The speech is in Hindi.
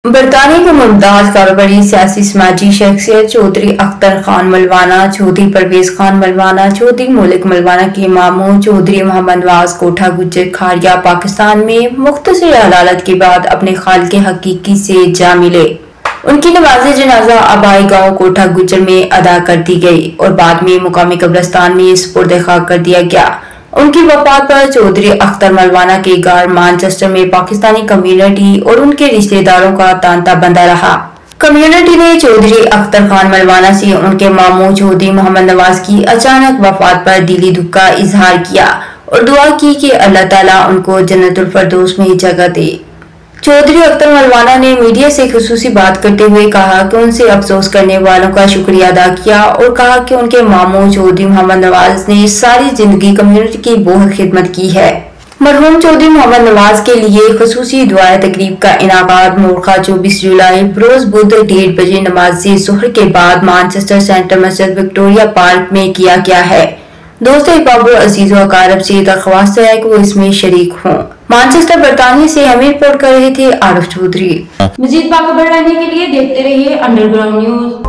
बरतानिया के मुमताज कारोबारी सियासी समाजी शख्सियत चौधरी अख्तर खान मलवाना, चौधरी परवेज खान मलवाना, चौधरी मलिक मलवाना के मामू चौधरी मोहम्मद नवाज कोठा गुजर खारिया पाकिस्तान में मुख्तसर अदालत के बाद अपने खालिक हकीकी से जा मिले। उनकी नमाज़े जनाजा आबाई गांव कोठा गुजर में अदा कर दी गई और बाद में मुकामी कब्रिस्तान में सुपुर्द खाक कर दिया गया। उनकी वफात पर चौधरी अख्तर मलवाना के घर मैनचेस्टर में पाकिस्तानी कम्युनिटी और उनके रिश्तेदारों का तांता बंधा रहा। कम्युनिटी ने चौधरी अख्तर खान मलवाना से उनके मामू चौधरी मोहम्मद नवाज की अचानक वफात पर दिली दुख का इजहार किया और दुआ की कि अल्लाह ताला उनको जन्नतुल फरदौस में जगह दे। चौधरी अख्तर मलवाना ने मीडिया से खुसूसी बात करते हुए कहा कि उनसे अफसोस करने वालों का शुक्रिया अदा किया और कहा कि उनके मामू चौधरी मोहम्मद नवाज ने सारी जिंदगी कम्युनिटी की बहुत खिदमत की है। मरहूम चौधरी मोहम्मद नवाज के लिए खुसूसी दुआ तकरीब का इनाकात मोरखा 24 जुलाई बरोज बुध 1:30 बजे नमाज ज़ोहर के बाद मैनचेस्टर सेंट्रल मस्जिद विक्टोरिया पार्क में किया गया है। दोस्त अहबाब और अजीज़ व अकारब से दरख्वास्त है कि वो इसमें शरीक हों। मैनचेस्टर बरतानिया से हमें रिपोर्ट कर रहे थे आरिफ चौधरी। मजीद बाखबर रहने के लिए देखते रहिए अंडरग्राउंड न्यूज।